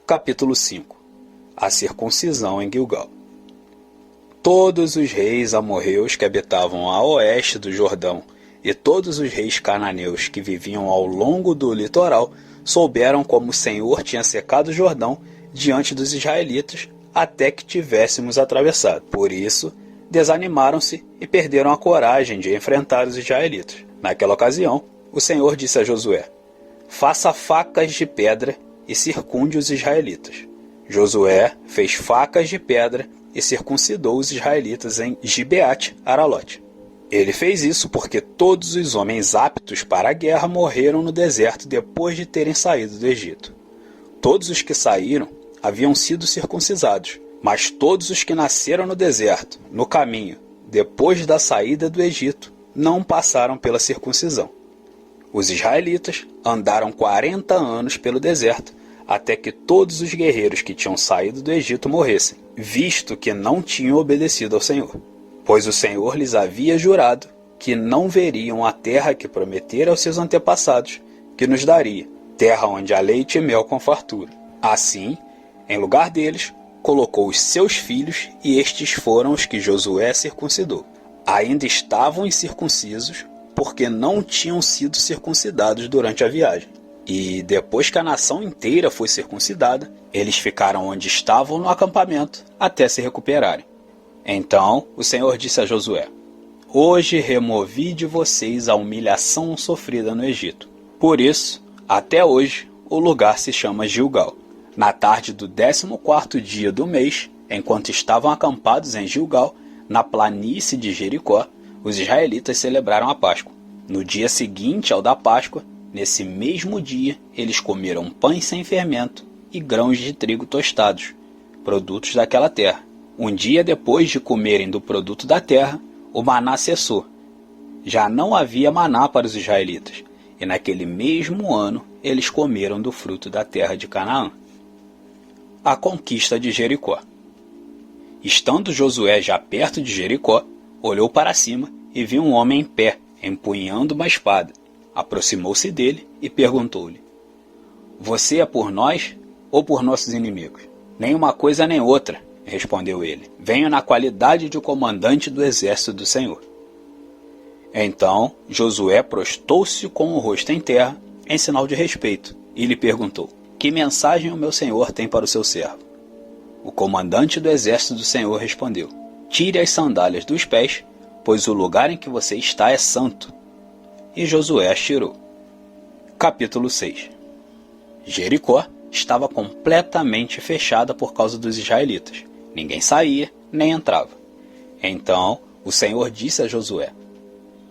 Capítulo 5. A circuncisão em Gilgal. Todos os reis amorreus que habitavam a oeste do Jordão e todos os reis cananeus que viviam ao longo do litoral souberam como o Senhor tinha secado o Jordão diante dos israelitas até que tivéssemos atravessado. Por isso, desanimaram-se e perderam a coragem de enfrentar os israelitas. Naquela ocasião, o Senhor disse a Josué: faça facas de pedra e circunde os israelitas. Josué fez facas de pedra e circuncidou os israelitas em Gibeate Aralote. Ele fez isso porque todos os homens aptos para a guerra morreram no deserto depois de terem saído do Egito. Todos os que saíram haviam sido circuncidados, mas todos os que nasceram no deserto, no caminho, depois da saída do Egito, não passaram pela circuncisão. Os israelitas andaram 40 anos pelo deserto, até que todos os guerreiros que tinham saído do Egito morressem, visto que não tinham obedecido ao Senhor. Pois o Senhor lhes havia jurado que não veriam a terra que prometera aos seus antepassados, que nos daria, terra onde há leite e mel com fartura. Assim, em lugar deles, colocou os seus filhos, e estes foram os que Josué circuncidou. Ainda estavam incircuncisos, porque não tinham sido circuncidados durante a viagem. E depois que a nação inteira foi circuncidada, eles ficaram onde estavam no acampamento até se recuperarem. Então o Senhor disse a Josué: hoje removi de vocês a humilhação sofrida no Egito. Por isso, até hoje, o lugar se chama Gilgal. Na tarde do 14º dia do mês, enquanto estavam acampados em Gilgal, na planície de Jericó, os israelitas celebraram a Páscoa. No dia seguinte ao da Páscoa, nesse mesmo dia, eles comeram pães sem fermento e grãos de trigo tostados, produtos daquela terra. Um dia depois de comerem do produto da terra, o maná cessou. Já não havia maná para os israelitas, e naquele mesmo ano eles comeram do fruto da terra de Canaã. A conquista de Jericó. Estando Josué já perto de Jericó, olhou para cima e viu um homem em pé, empunhando uma espada. Aproximou-se dele e perguntou-lhe: você é por nós ou por nossos inimigos? Nem uma coisa nem outra, respondeu ele. Venho na qualidade de comandante do exército do Senhor. Então Josué prostou-se com o rosto em terra, em sinal de respeito, e lhe perguntou: que mensagem o meu senhor tem para o seu servo? O comandante do exército do Senhor respondeu: tire as sandálias dos pés, pois o lugar em que você está é santo. E Josué as tirou. Capítulo 6. Jericó estava completamente fechada por causa dos israelitas. Ninguém saía, nem entrava. Então o Senhor disse a Josué: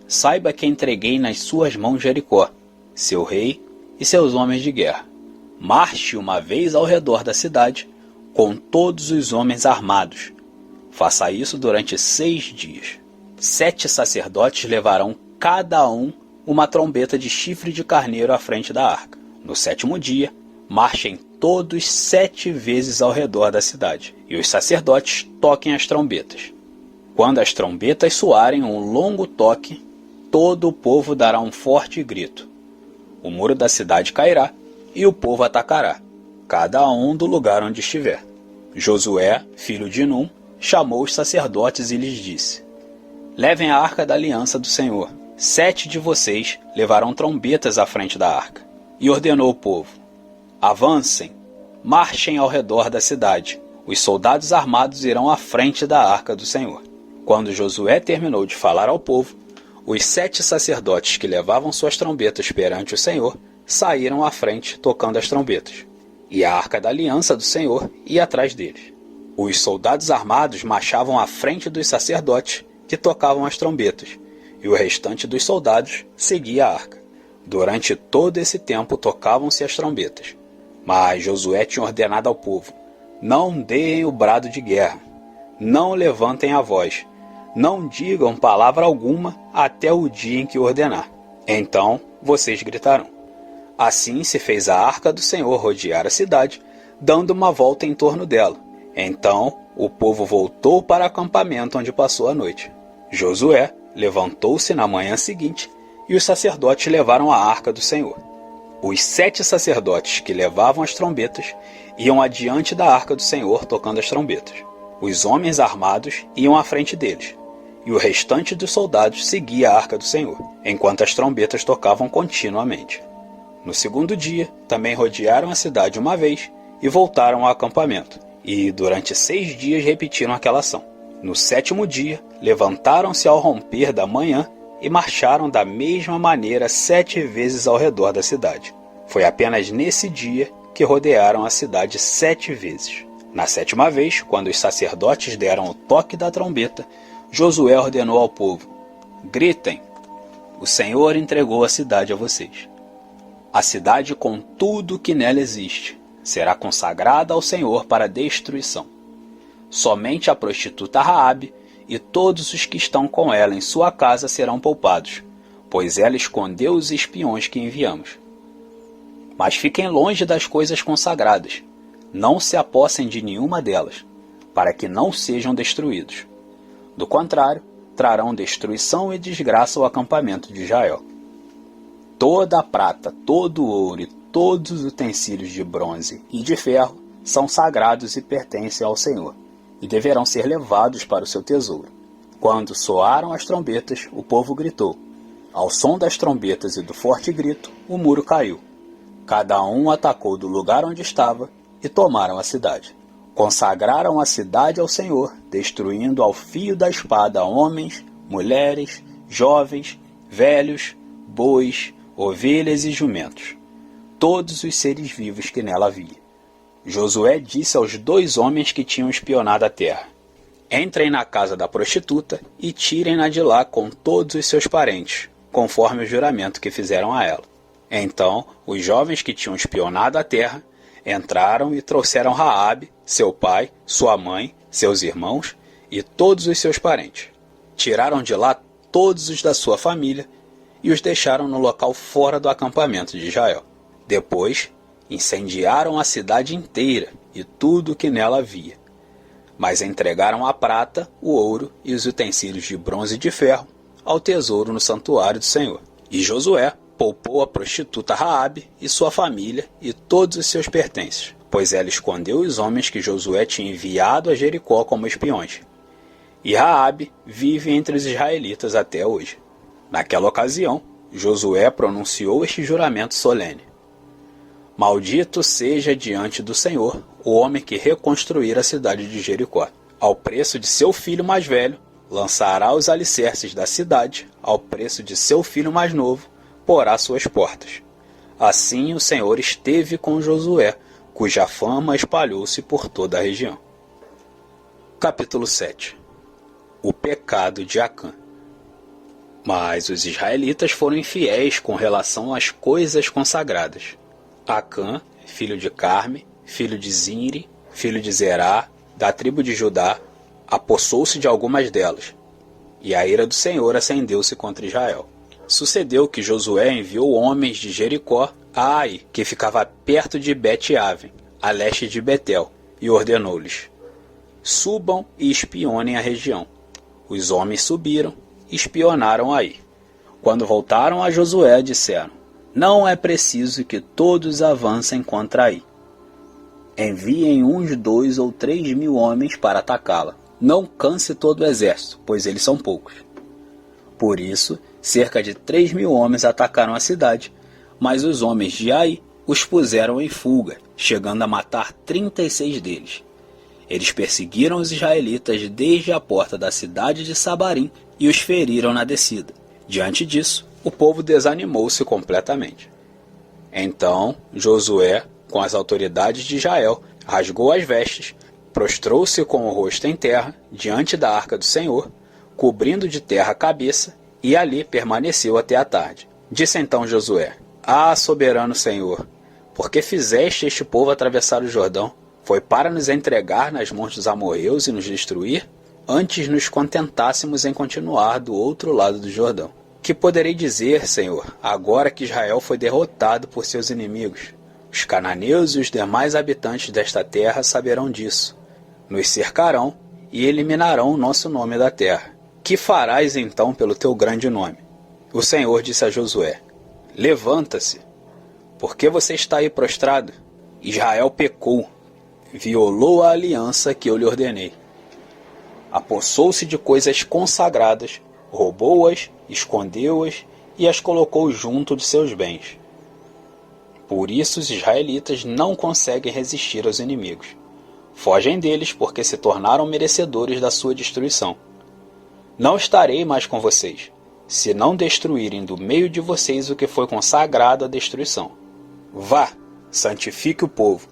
saiba que entreguei nas suas mãos Jericó, seu rei e seus homens de guerra. Marche uma vez ao redor da cidade, com todos os homens armados. Faça isso durante 6 dias. 7 sacerdotes levarão cada um uma trombeta de chifre de carneiro à frente da arca. No 7º dia, marchem todos 7 vezes ao redor da cidade, e os sacerdotes toquem as trombetas. Quando as trombetas soarem um longo toque, todo o povo dará um forte grito. O muro da cidade cairá, e o povo atacará, cada um do lugar onde estiver. Josué, filho de Num, chamou os sacerdotes e lhes disse: levem a arca da aliança do Senhor. 7 de vocês levarão trombetas à frente da arca. E ordenou o povo: avancem, marchem ao redor da cidade. Os soldados armados irão à frente da arca do Senhor. Quando Josué terminou de falar ao povo, os 7 sacerdotes que levavam suas trombetas perante o Senhor saíram à frente tocando as trombetas. E a arca da aliança do Senhor ia atrás deles. Os soldados armados marchavam à frente dos sacerdotes que tocavam as trombetas, e o restante dos soldados seguia a arca. Durante todo esse tempo tocavam-se as trombetas. Mas Josué tinha ordenado ao povo: não deem o brado de guerra, não levantem a voz, não digam palavra alguma até o dia em que ordenar. Então vocês gritarão. Assim se fez a arca do Senhor rodear a cidade, dando uma volta em torno dela. Então o povo voltou para o acampamento onde passou a noite. Josué levantou-se na manhã seguinte, e os sacerdotes levaram a arca do Senhor. Os 7 sacerdotes que levavam as trombetas iam adiante da arca do Senhor tocando as trombetas. Os homens armados iam à frente deles, e o restante dos soldados seguia a arca do Senhor, enquanto as trombetas tocavam continuamente. No segundo dia, também rodearam a cidade uma vez e voltaram ao acampamento, e durante 6 dias repetiram aquela ação. No 7º dia, levantaram-se ao romper da manhã e marcharam da mesma maneira 7 vezes ao redor da cidade. Foi apenas nesse dia que rodearam a cidade 7 vezes. Na 7ª vez, quando os sacerdotes deram o toque da trombeta, Josué ordenou ao povo: gritem, o Senhor entregou a cidade a vocês. A cidade com tudo que nela existe será consagrada ao Senhor para destruição. Somente a prostituta Raabe e todos os que estão com ela em sua casa serão poupados, pois ela escondeu os espiões que enviamos. Mas fiquem longe das coisas consagradas, não se apossem de nenhuma delas, para que não sejam destruídos. Do contrário, trarão destruição e desgraça ao acampamento de Israel. Toda a prata, todo o ouro e todos os utensílios de bronze e de ferro são sagrados e pertencem ao Senhor, e deverão ser levados para o seu tesouro. Quando soaram as trombetas, o povo gritou. Ao som das trombetas e do forte grito, o muro caiu. Cada um atacou do lugar onde estava e tomaram a cidade. Consagraram a cidade ao Senhor, destruindo ao fio da espada homens, mulheres, jovens, velhos, bois, ovelhas e jumentos, todos os seres vivos que nela havia. Josué disse aos 2 homens que tinham espionado a terra: entrem na casa da prostituta e tirem-na de lá com todos os seus parentes, conforme o juramento que fizeram a ela. Então, os jovens que tinham espionado a terra entraram e trouxeram Raabe, seu pai, sua mãe, seus irmãos e todos os seus parentes. Tiraram de lá todos os da sua família e os deixaram no local fora do acampamento de Israel. Depois, incendiaram a cidade inteira e tudo o que nela havia. Mas entregaram a prata, o ouro e os utensílios de bronze e de ferro ao tesouro no santuário do Senhor. E Josué poupou a prostituta Raabe e sua família e todos os seus pertences, pois ela escondeu os homens que Josué tinha enviado a Jericó como espiões. E Raabe vive entre os israelitas até hoje. Naquela ocasião, Josué pronunciou este juramento solene: maldito seja diante do Senhor o homem que reconstruir a cidade de Jericó. Ao preço de seu filho mais velho, lançará os alicerces da cidade, ao preço de seu filho mais novo, porá suas portas. Assim o Senhor esteve com Josué, cuja fama espalhou-se por toda a região. Capítulo 7. O pecado de Acã. Mas os israelitas foram infiéis com relação às coisas consagradas. Acã, filho de Carme, filho de Zinri, filho de Zerá, da tribo de Judá, apossou-se de algumas delas, e a ira do Senhor acendeu-se contra Israel. Sucedeu que Josué enviou homens de Jericó a Ai, que ficava perto de Bet-Aven, a leste de Betel, e ordenou-lhes: subam e espionem a região. Os homens subiram e espionaram Ai. Quando voltaram a Josué, disseram: não é preciso que todos avancem contra Ai. Enviem uns 2 ou 3 mil homens para atacá-la. Não canse todo o exército, pois eles são poucos. Por isso, cerca de 3 mil homens atacaram a cidade, mas os homens de Ai os puseram em fuga, chegando a matar 36 deles. Eles perseguiram os israelitas desde a porta da cidade de Sabarim e os feriram na descida. Diante disso, o povo desanimou-se completamente. Então Josué, com as autoridades de Israel, rasgou as vestes, prostrou-se com o rosto em terra, diante da arca do Senhor, cobrindo de terra a cabeça, e ali permaneceu até a tarde. Disse então Josué: ah, soberano Senhor, por que fizeste este povo atravessar o Jordão? Foi para nos entregar nas mãos dos amorreus e nos destruir? Antes nos contentássemos em continuar do outro lado do Jordão. Que poderei dizer, Senhor, agora que Israel foi derrotado por seus inimigos? Os cananeus e os demais habitantes desta terra saberão disso. Nos cercarão e eliminarão o nosso nome da terra. Que farás então pelo teu grande nome? O Senhor disse a Josué: levanta-se, Por que você está aí prostrado? Israel pecou, violou a aliança que eu lhe ordenei. Apossou-se de coisas consagradas, roubou-as, escondeu-as e as colocou junto de seus bens. Por isso os israelitas não conseguem resistir aos inimigos. Fogem deles porque se tornaram merecedores da sua destruição. Não estarei mais com vocês, se não destruírem do meio de vocês o que foi consagrado à destruição. Vá, santifique o povo.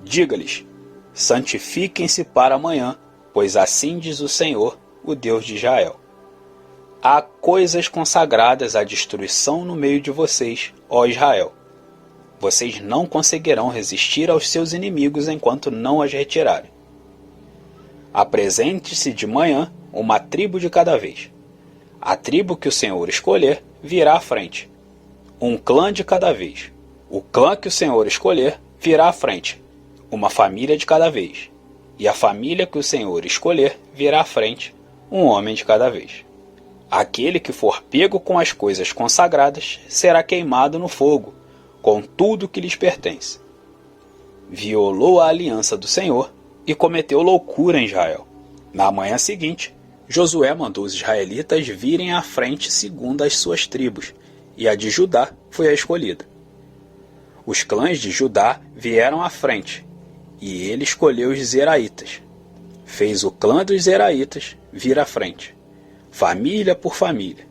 Diga-lhes, santifiquem-se para amanhã, pois assim diz o Senhor, o Deus de Israel. Há coisas consagradas à destruição no meio de vocês, ó Israel. Vocês não conseguirão resistir aos seus inimigos enquanto não as retirarem. Apresente-se de manhã uma tribo de cada vez. A tribo que o Senhor escolher virá à frente. Um clã de cada vez. O clã que o Senhor escolher virá à frente. Uma família de cada vez. E a família que o Senhor escolher virá à frente. Um homem de cada vez. Aquele que for pego com as coisas consagradas será queimado no fogo, com tudo que lhes pertence. Violou a aliança do Senhor e cometeu loucura em Israel. Na manhã seguinte, Josué mandou os israelitas virem à frente segundo as suas tribos, e a de Judá foi a escolhida. Os clãs de Judá vieram à frente, e ele escolheu os zeraitas. Fez o clã dos zeraitas vir à frente, família por família,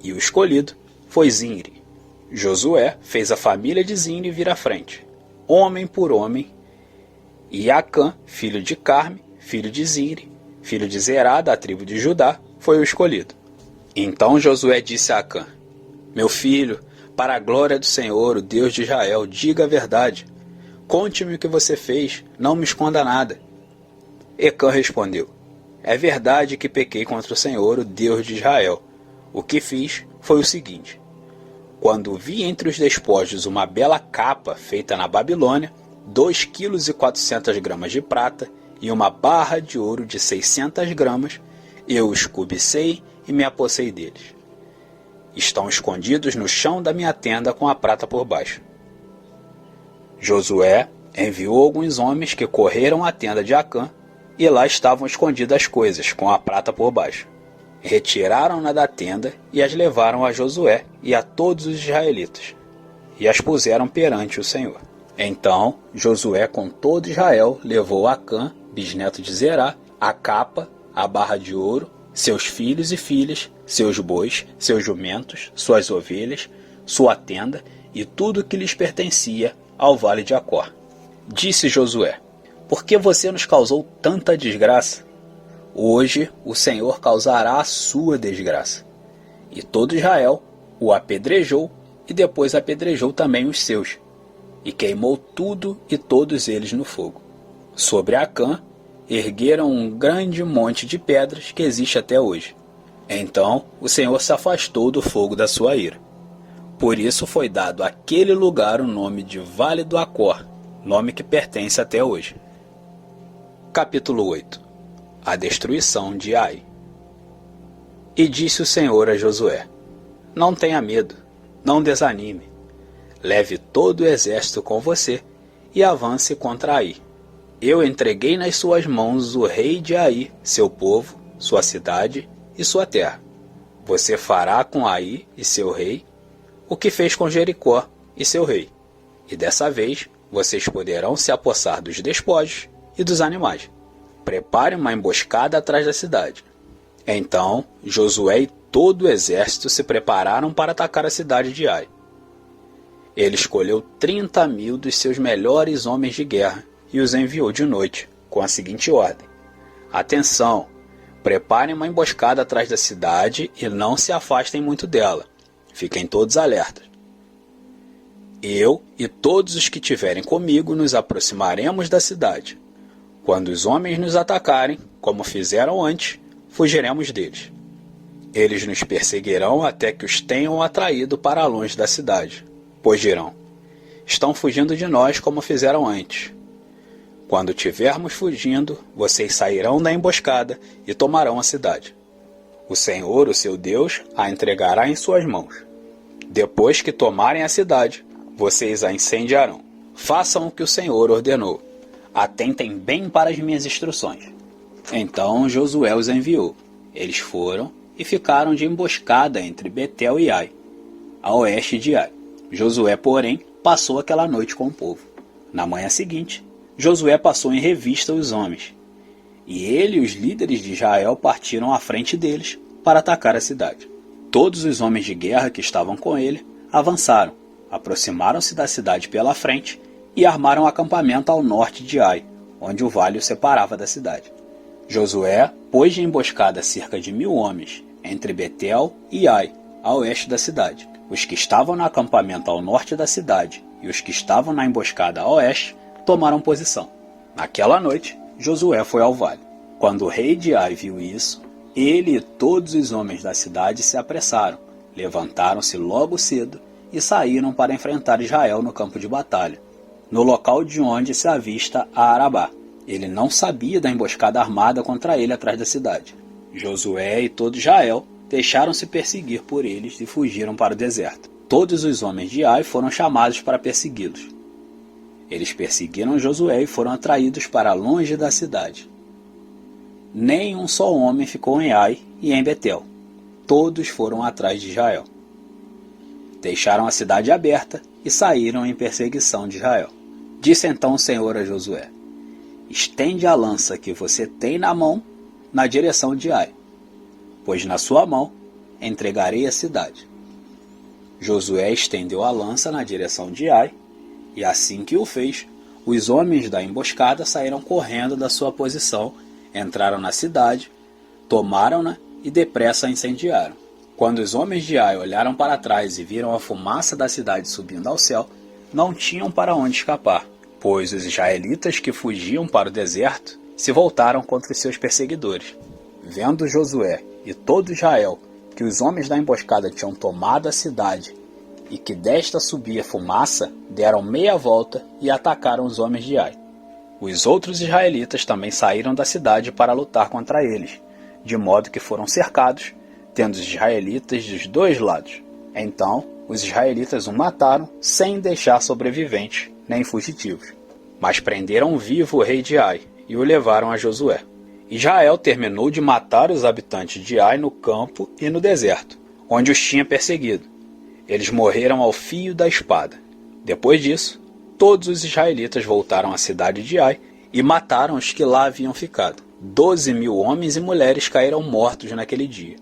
e o escolhido foi Zinri. Josué fez a família de Zinri vir à frente, homem por homem, e Acã, filho de Carme, filho de Zinri, filho de Zerá, da tribo de Judá, foi o escolhido. Então Josué disse a Acã, meu filho, para a glória do Senhor, o Deus de Israel, diga a verdade. Conte-me o que você fez, não me esconda nada. Acã respondeu, é verdade que pequei contra o Senhor, o Deus de Israel. O que fiz foi o seguinte. Quando vi entre os despojos uma bela capa feita na Babilônia, 2,4 kg de prata e uma barra de ouro de 600 gramas, eu os cobicei e me apossei deles. Estão escondidos no chão da minha tenda com a prata por baixo. Josué enviou alguns homens que correram à tenda de Acã, e lá estavam escondidas as coisas, com a prata por baixo. Retiraram-na da tenda e as levaram a Josué e a todos os israelitas, e as puseram perante o Senhor. Então Josué com todo Israel levou Acã, bisneto de Zerá, a capa, a barra de ouro, seus filhos e filhas, seus bois, seus jumentos, suas ovelhas, sua tenda e tudo que lhes pertencia ao vale de Acor. Disse Josué, por que você nos causou tanta desgraça? Hoje o Senhor causará a sua desgraça. E todo Israel o apedrejou e depois apedrejou também os seus, e queimou tudo e todos eles no fogo. Sobre Acã ergueram um grande monte de pedras que existe até hoje. Então o Senhor se afastou do fogo da sua ira. Por isso foi dado àquele lugar o nome de Vale do Acor, nome que pertence até hoje. Capítulo 8. A destruição de Ai. E disse o Senhor a Josué, não tenha medo, não desanime. Leve todo o exército com você e avance contra Ai. Eu entreguei nas suas mãos o rei de Ai, seu povo, sua cidade e sua terra. Você fará com Ai e seu rei o que fez com Jericó e seu rei. E dessa vez vocês poderão se apossar dos despojos e dos animais. Prepare uma emboscada atrás da cidade. Então Josué e todo o exército se prepararam para atacar a cidade de Ai. Ele escolheu 30.000 dos seus melhores homens de guerra e os enviou de noite, com a seguinte ordem. Atenção! Preparem uma emboscada atrás da cidade e não se afastem muito dela. Fiquem todos alertas. Eu e todos os que tiverem comigo nos aproximaremos da cidade. Quando os homens nos atacarem, como fizeram antes, fugiremos deles. Eles nos perseguirão até que os tenham atraído para longe da cidade, pois dirão, estão fugindo de nós como fizeram antes. Quando tivermos fugindo, vocês sairão da emboscada e tomarão a cidade. O Senhor, o seu Deus, a entregará em suas mãos. Depois que tomarem a cidade, vocês a incendiarão. Façam o que o Senhor ordenou. Atentem bem para as minhas instruções. Então Josué os enviou. Eles foram e ficaram de emboscada entre Betel e Ai, a oeste de Ai. Josué, porém, passou aquela noite com o povo. Na manhã seguinte, Josué passou em revista os homens, e ele e os líderes de Israel partiram à frente deles para atacar a cidade. Todos os homens de guerra que estavam com ele avançaram, aproximaram-se da cidade pela frente e armaram acampamento ao norte de Ai, onde o vale o separava da cidade. Josué pôs de emboscada cerca de 1000 homens entre Betel e Ai, a oeste da cidade. Os que estavam no acampamento ao norte da cidade e os que estavam na emboscada a oeste tomaram posição. Naquela noite, Josué foi ao vale. Quando o rei de Ai viu isso, ele e todos os homens da cidade se apressaram, levantaram-se logo cedo e saíram para enfrentar Israel no campo de batalha, no local de onde se avista a Arabá. Ele não sabia da emboscada armada contra ele atrás da cidade. Josué e todo Israel deixaram-se perseguir por eles e fugiram para o deserto. Todos os homens de Ai foram chamados para persegui-los. Eles perseguiram Josué e foram atraídos para longe da cidade. Nem um só homem ficou em Ai e em Betel. Todos foram atrás de Israel. Deixaram a cidade aberta e saíram em perseguição de Israel. Disse então o Senhor a Josué: estende a lança que você tem na mão na direção de Ai, pois na sua mão entregarei a cidade. Josué estendeu a lança na direção de Ai, e assim que o fez, os homens da emboscada saíram correndo da sua posição, entraram na cidade, tomaram-na e depressa a incendiaram. Quando os homens de Ai olharam para trás e viram a fumaça da cidade subindo ao céu, não tinham para onde escapar, pois os israelitas que fugiam para o deserto se voltaram contra os seus perseguidores. Vendo Josué e todo Israel que os homens da emboscada tinham tomado a cidade e que desta subia fumaça, deram meia volta e atacaram os homens de Ai. Os outros israelitas também saíram da cidade para lutar contra eles, de modo que foram cercados, tendo os israelitas dos dois lados. Então, os israelitas o mataram sem deixar sobreviventes nem fugitivos. Mas prenderam vivo o rei de Ai e o levaram a Josué. Israel terminou de matar os habitantes de Ai no campo e no deserto, onde os tinha perseguido. Eles morreram ao fio da espada. Depois disso, todos os israelitas voltaram à cidade de Ai e mataram os que lá haviam ficado. 12.000 homens e mulheres caíram mortos naquele dia.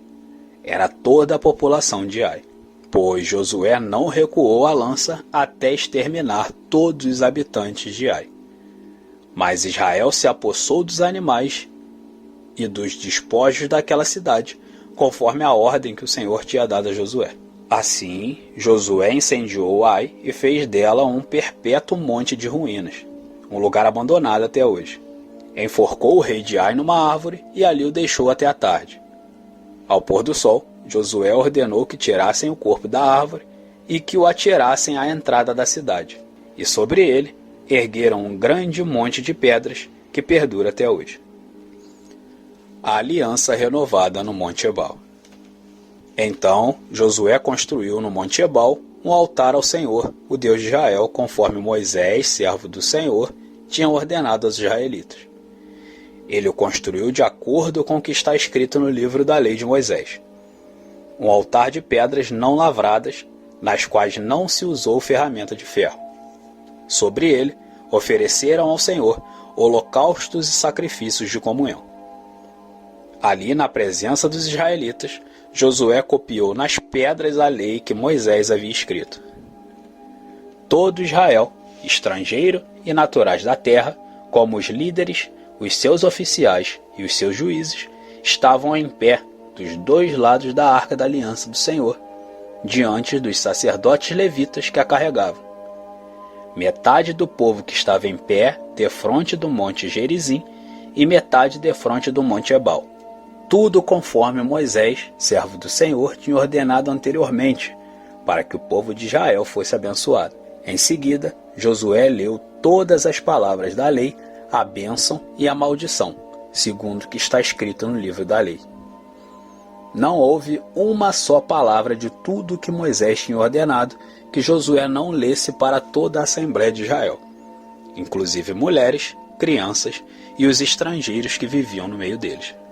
Era toda a população de Ai. Pois Josué não recuou a lança até exterminar todos os habitantes de Ai. Mas Israel se apossou dos animais e dos despojos daquela cidade, conforme a ordem que o Senhor tinha dado a Josué. Assim, Josué incendiou Ai e fez dela um perpétuo monte de ruínas, um lugar abandonado até hoje. Enforcou o rei de Ai numa árvore e ali o deixou até a tarde. Ao pôr do sol, Josué ordenou que tirassem o corpo da árvore e que o atirassem à entrada da cidade. E sobre ele ergueram um grande monte de pedras que perdura até hoje. A aliança renovada no Monte Ebal. Então Josué construiu no Monte Ebal um altar ao Senhor, o Deus de Israel, conforme Moisés, servo do Senhor, tinha ordenado aos israelitas. Ele o construiu de acordo com o que está escrito no livro da lei de Moisés. Um altar de pedras não lavradas, nas quais não se usou ferramenta de ferro. Sobre ele ofereceram ao Senhor holocaustos e sacrifícios de comunhão. Ali, na presença dos israelitas, Josué copiou nas pedras a lei que Moisés havia escrito. Todo Israel, estrangeiro e naturais da terra, como os líderes, os seus oficiais e os seus juízes, estavam em pé dos dois lados da arca da aliança do Senhor, diante dos sacerdotes levitas que a carregavam. Metade do povo que estava em pé defronte do monte Gerizim e metade defronte do monte Ebal. Tudo conforme Moisés, servo do Senhor, tinha ordenado anteriormente, para que o povo de Israel fosse abençoado. Em seguida, Josué leu todas as palavras da lei, a bênção e a maldição, segundo o que está escrito no livro da lei. Não houve uma só palavra de tudo o que Moisés tinha ordenado que Josué não lesse para toda a Assembleia de Israel, inclusive mulheres, crianças e os estrangeiros que viviam no meio deles.